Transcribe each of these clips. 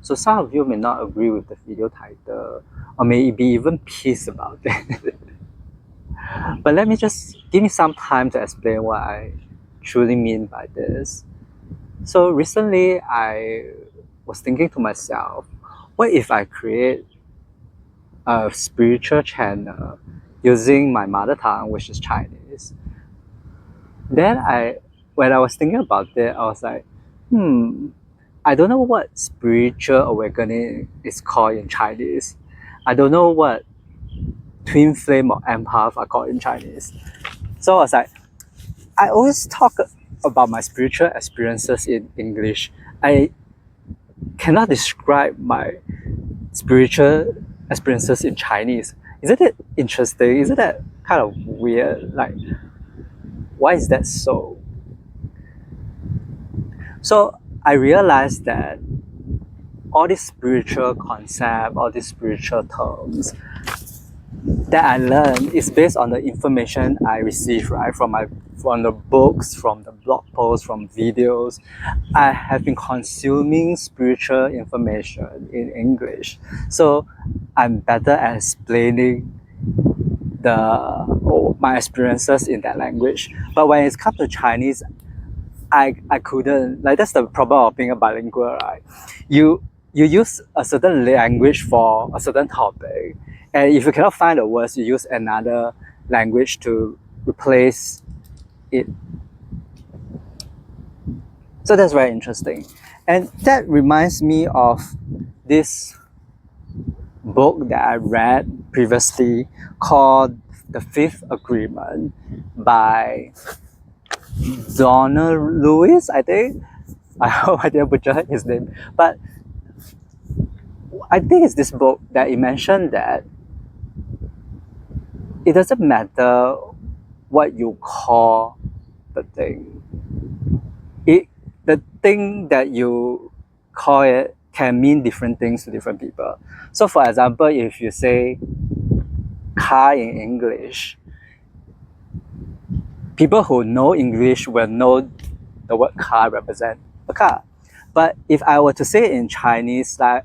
So some of you may not agree with the video title, or may be even pissed about it. But let me just give me some time to explain what I truly mean by this. So recently I was thinking to myself, what if I create a spiritual channel using my mother tongue, which is Chinese? Then when I was thinking about it, I was like, I don't know what spiritual awakening is called in Chinese. I don't know what twin flame or empath are called in Chinese. So I was like, I always talk about my spiritual experiences in English. I cannot describe my spiritual experiences in Chinese. Isn't it interesting? Isn't that kind of weird? Like, why is that so? So I realized that all these spiritual concepts, all these spiritual terms that I learned is based on the information I receive, right? From the books, from the blog posts, from videos. I have been consuming spiritual information in English. So I'm better at explaining my experiences in that language. But when it comes to Chinese, I couldn't, like, that's the problem of being a bilingual, right? You use a certain language for a certain topic, and if you cannot find the words, you use another language to replace it. So that's very interesting. And that reminds me of this book that I read previously called The Fifth Agreement by Donald Lewis, I think. I hope I didn't butcher his name. But I think it's this book that he mentioned that it doesn't matter what you call the thing. The thing that you call it can mean different things to different people. So for example, if you say car in English, people who know English will know the word car represents a car. But if I were to say it in Chinese, like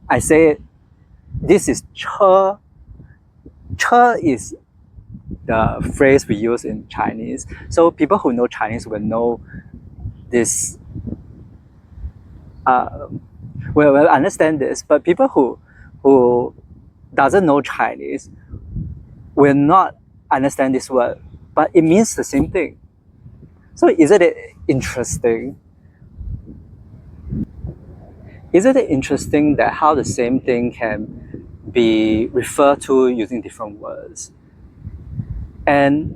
I say, this is 车. 车 is the phrase we use in Chinese. So people who know Chinese will know this, will understand this. But people who doesn't know Chinese will not understand this word. But it means the same thing. So isn't it interesting? Isn't it interesting that how the same thing can be referred to using different words? And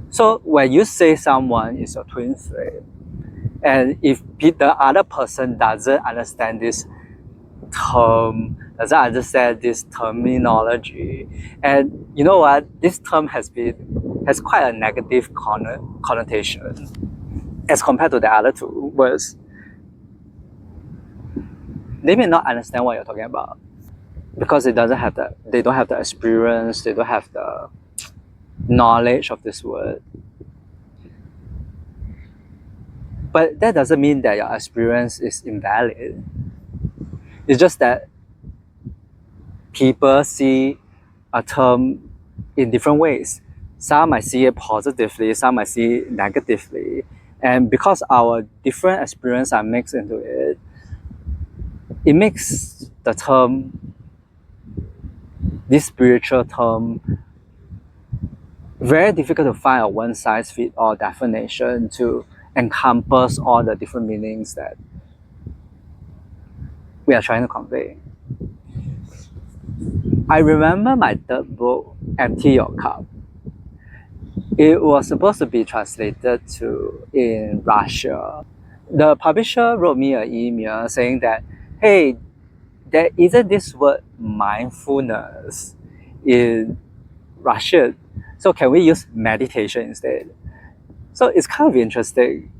so when you say someone is your twin flame, and if the other person doesn't understand this term, doesn't understand this terminology, and you know what, this term has quite a negative connotation as compared to the other two words. They may not understand what you're talking about because they don't have the experience, they don't have the knowledge of this word. But that doesn't mean that your experience is invalid. It's just that people see a term in different ways. Some might see it positively, some might see it negatively. And because our different experiences are mixed into it, it makes the term, this spiritual term, very difficult to find a one-size-fits-all definition to encompass all the different meanings that we are trying to convey. I remember my third book, Empty Your Cup. It was supposed to be translated in Russia. The publisher wrote me an email saying that, hey, there isn't this word mindfulness in Russian, so can we use meditation instead? So it's kind of interesting.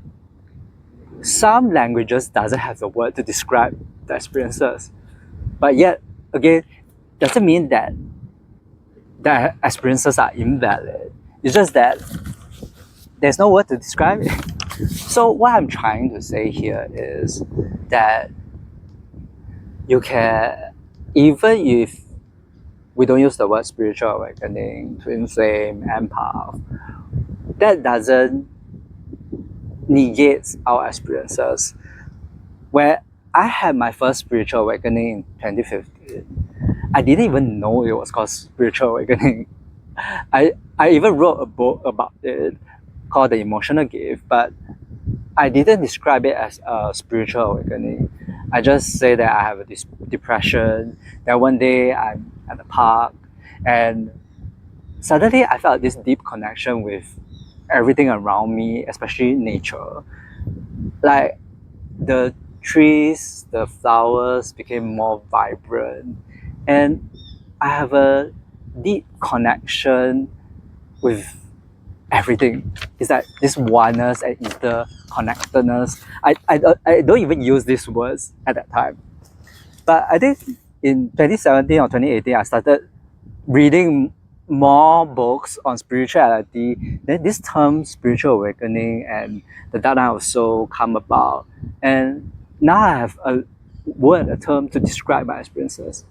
Some languages doesn't have the word to describe the experiences, but yet again, doesn't mean that the experiences are invalid. It's just that there's no word to describe it. So what I'm trying to say here is that you can, even if we don't use the word spiritual awakening, twin flame, empath, that doesn't negate our experiences. Where I had my first spiritual awakening in 2015, I didn't even know it was called spiritual awakening. I even wrote a book about it called The Emotional Gift, but I didn't describe it as a spiritual awakening. I just say that I have a depression, that one day I'm at the park, and suddenly I felt this deep connection with everything around me, especially nature. Like the trees, the flowers became more vibrant, and I have a deep connection with everything. It's like this oneness and interconnectedness. I don't even use these words at that time. But I think in 2017 or 2018, I started reading more books on spirituality. Then this term spiritual awakening and the dark night of soul come about. And now I have a word, a term to describe my experiences.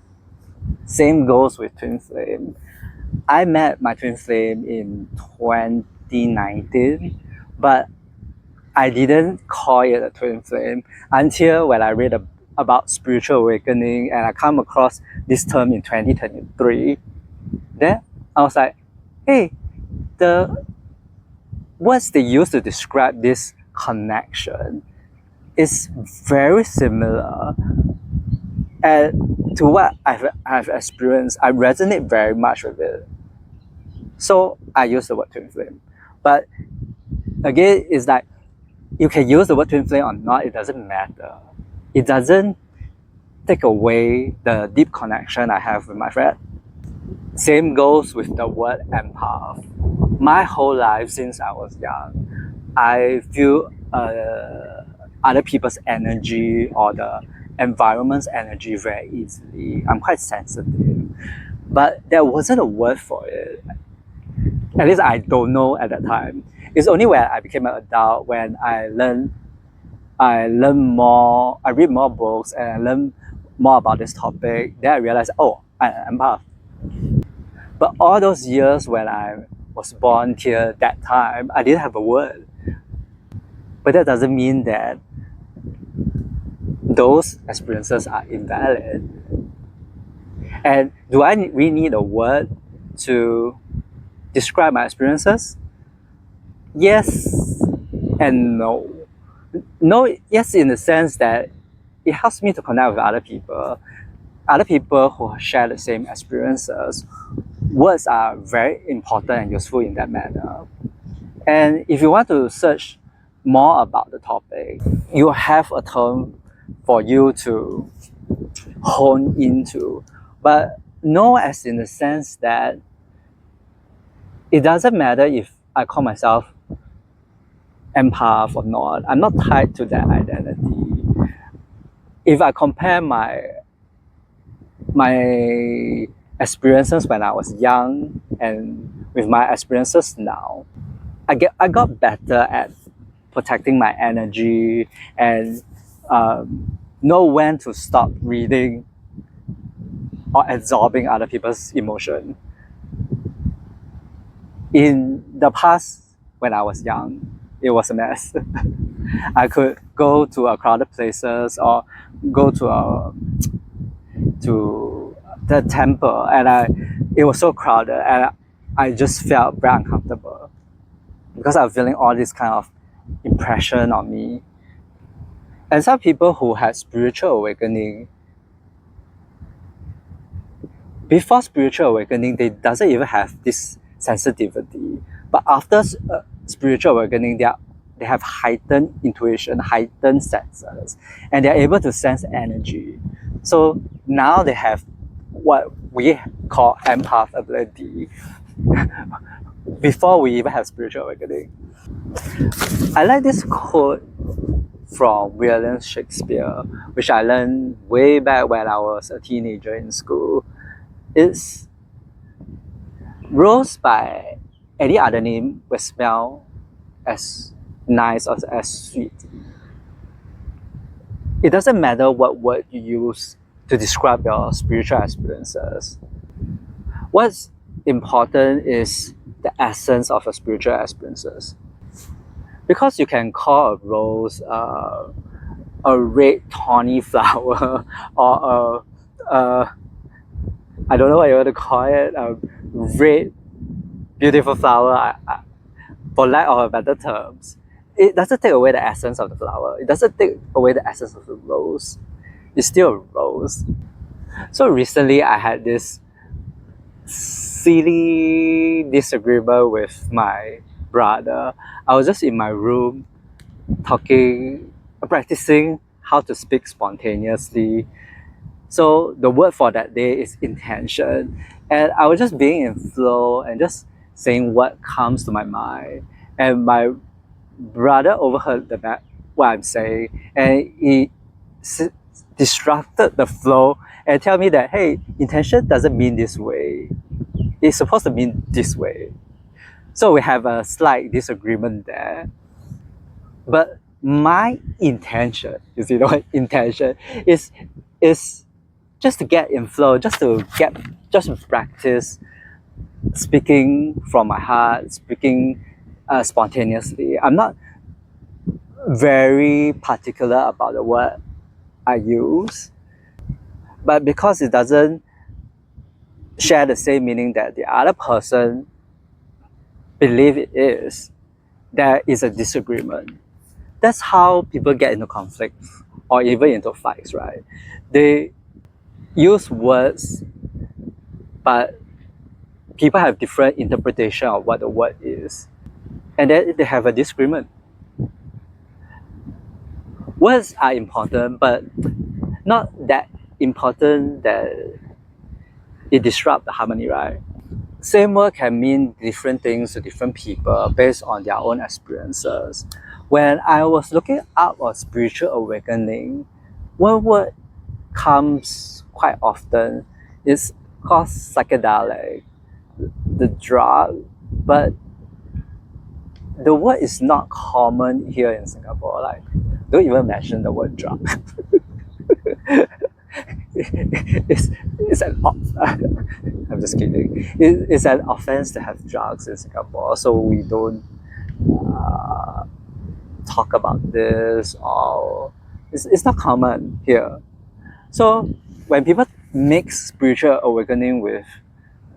Same goes with twin flame. I met my twin flame in 2019, but I didn't call it a twin flame until when I read about spiritual awakening and I come across this term in 2023. Then I was like, hey, the words they use to describe this connection is very similar. And to what I've experienced, I resonate very much with it. So I use the word twin flame. But again, it's like you can use the word twin flame or not, it doesn't matter. It doesn't take away the deep connection I have with my friend. Same goes with the word empath. My whole life since I was young, I feel other people's energy or the environment's energy very easily. I'm quite sensitive. But there wasn't a word for it. At least I don't know at that time. It's only when I became an adult when I learn more, I read more books and I learn more about this topic, then I realized, oh, I'm an empath. But all those years when I was born till that time, I didn't have a word. But that doesn't mean that those experiences are invalid. And do I really need a word to describe my experiences? Yes and no. No, yes, in the sense that it helps me to connect with other people who share the same experiences. Words are very important and useful in that manner. And if you want to search more about the topic, you have a term for you to hone into. But no, as in the sense that it doesn't matter if I call myself empath or not. I'm not tied to that identity. If I compare my experiences when I was young and with my experiences now, I got better at protecting my energy and know when to stop reading or absorbing other people's emotion. In the past, when I was young, it was a mess. I could go to a crowded places or go to the temple, and it was so crowded, and I just felt very uncomfortable because I was feeling all this kind of impression on me. And some people who had spiritual awakening, before spiritual awakening, they doesn't even have this sensitivity. But after spiritual awakening, they have heightened intuition, heightened senses, and they're able to sense energy. So now they have what we call empath ability before we even have spiritual awakening. I like this quote from William Shakespeare, which I learned way back when I was a teenager in school. It's rose by any other name will smell as nice or as sweet. It doesn't matter what word you use to describe your spiritual experiences. What's important is the essence of your spiritual experiences. Because you can call a rose a red thorny flower or I don't know what you want to call it, a red beautiful flower, for lack of a better terms. It doesn't take away the essence of the flower. It doesn't take away the essence of the rose. It's still a rose. So recently I had this silly disagreement with my brother. I was just in my room practicing how to speak spontaneously. So the word for that day is intention. And I was just being in flow and just saying what comes to my mind. And my brother overheard what I'm saying, and he disrupted the flow and tell me that, hey, intention doesn't mean this way. It's supposed to mean this way. So we have a slight disagreement there. But my intention, you see, intention is just to get in flow, just to practice speaking from my heart, speaking spontaneously. I'm not very particular about the word I use, but because it doesn't share the same meaning that the other person believe it is, there is a disagreement. That's how people get into conflicts or even into fights, right? They use words, but people have different interpretation of what the word is, and then they have a disagreement. Words are important, but not that important that it disrupts the harmony, right? Same word can mean different things to different people based on their own experiences. When I was looking up on spiritual awakening, one word comes quite often. It's called psychedelic, the drug, but the word is not common here in Singapore. Like, don't even mention the word drug. it's an I'm just kidding. It's an offense to have drugs in Singapore, so we don't talk about this, or it's not common here. So when people mix spiritual awakening with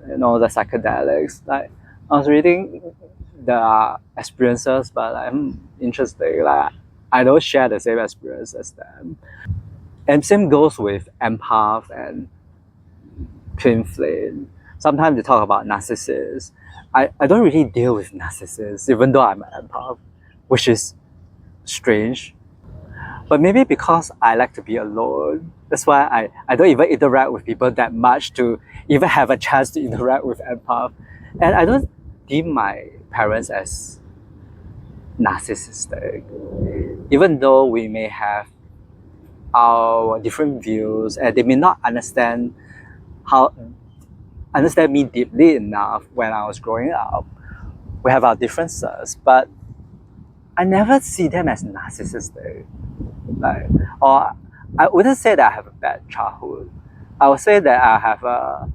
the psychedelics, like I was reading the experiences, but I'm interested. Like I don't share the same experience as them. And same goes with empath and twin flame. Sometimes they talk about narcissists. I don't really deal with narcissists, even though I'm an empath, which is strange. But maybe because I like to be alone, that's why I don't even interact with people that much to even have a chance to interact with empath. And I don't deem my parents as narcissistic, even though we may have our different views and they may not understand me deeply enough when I was growing up. We have our differences, but I never see them as narcissistic. Like, or I wouldn't say that I have a bad childhood. I would say that I have a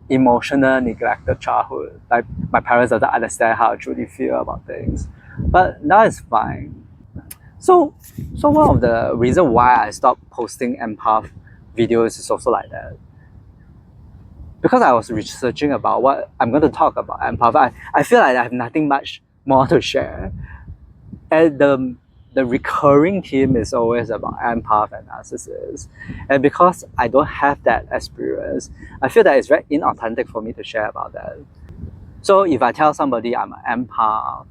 emotional neglected childhood. Like my parents don't understand how I truly feel about things. But now it's fine. So one of the reasons why I stopped posting empath videos is also like that. Because I was researching about what I'm going to talk about empath, I feel like I have nothing much more to share. And the recurring theme is always about empath and narcissists. And because I don't have that experience, I feel that it's very inauthentic for me to share about that. So if I tell somebody I'm an empath,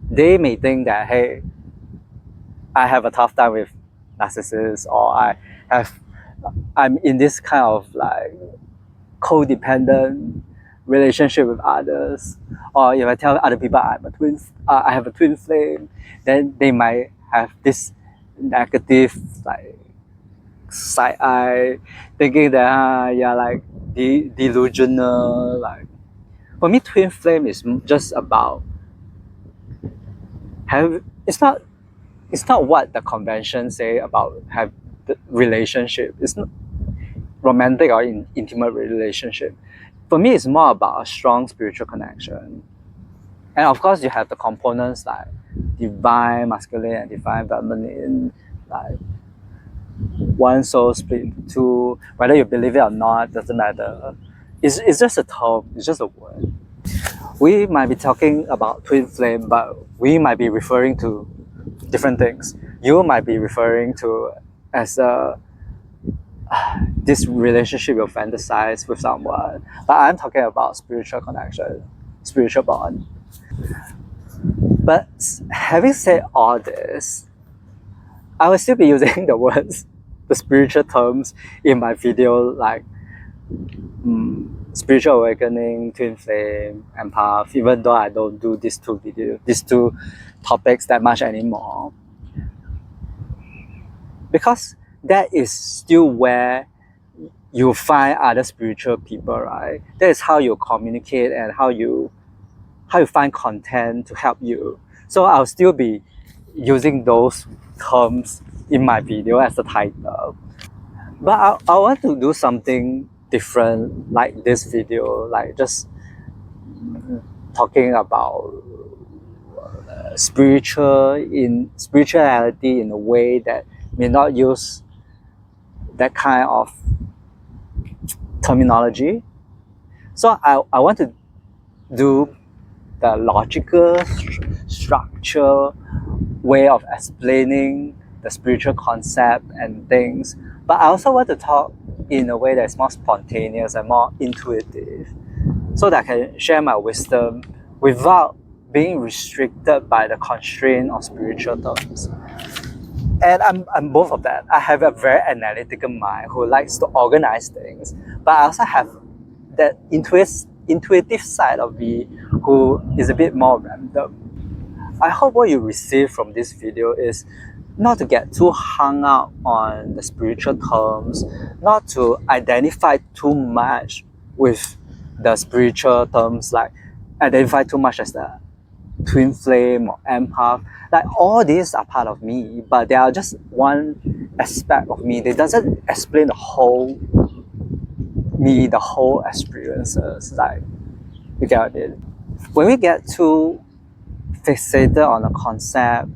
they may think that, hey, I have a tough time with narcissists, or I'm in this kind of like codependent relationship with others, or if I tell other people I have a twin flame, then they might have this negative like side eye, thinking that you're like delusional. Like for me, twin flame is just about it's not what the convention say about have the relationship. It's not romantic or intimate relationship. For me, it's more about a strong spiritual connection. And of course, you have the components like divine masculine and divine feminine, like one soul split into two. Whether you believe it or not doesn't matter. It's just a term. It's just a word. We might be talking about twin flame, but we might be referring to different things. You might be referring to as a this relationship you fantasize with someone, but I'm talking about spiritual connection, spiritual bond. But having said all this, I will still be using the words, the spiritual terms in my video, like spiritual awakening, twin flame, empath, even though I don't do these two topics that much anymore. Because that is still where you find other spiritual people, right? That is how you communicate and how you find content to help you. So I'll still be using those terms in my video as the title. But I want to do something different like this video, like just talking about spirituality in a way that may not use that kind of terminology. So I want to do the logical structure way of explaining the spiritual concept and things, but I also want to talk in a way that's more spontaneous and more intuitive, so that I can share my wisdom without being restricted by the constraint of spiritual terms. And I'm both of that. I have a very analytical mind who likes to organize things, but I also have that intuitive side of me who is a bit more random. I hope what you receive from this video is not to get too hung up on the spiritual terms, not to identify too much with the spiritual terms, like identify too much as the twin flame or empath. Like all these are part of me, but they are just one aspect of me. They doesn't explain the whole me, the whole experiences. Like, you get what I mean? When we get too fixated on a concept,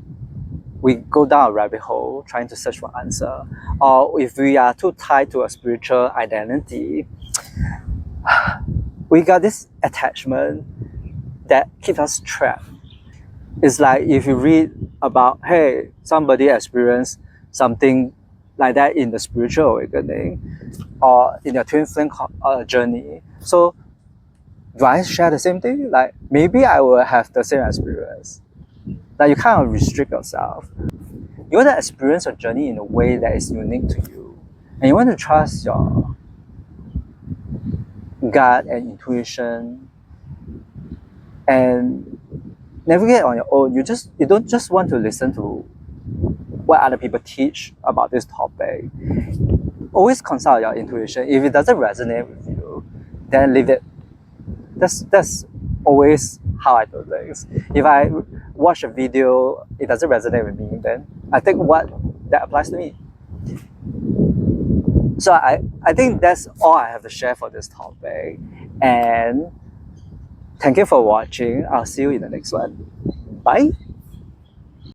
we go down a rabbit hole trying to search for answer. Or if we are too tied to a spiritual identity, we got this attachment that keeps us trapped. It's like if you read about, hey, somebody experienced something like that in the spiritual awakening or in your twin flame journey. So do I share the same thing? Like maybe I will have the same experience. Like you kind of restrict yourself. You want to experience your journey in a way that is unique to you. And you want to trust your gut and intuition and navigate on your own. You don't just want to listen to what other people teach about this topic. Always consult your intuition. If it doesn't resonate with you, then leave it. That's always how I do things. If I watch a video, it doesn't resonate with me, then I think what that applies to me. So I think that's all I have to share for this topic. And thank you for watching. I'll see you in the next one. Bye.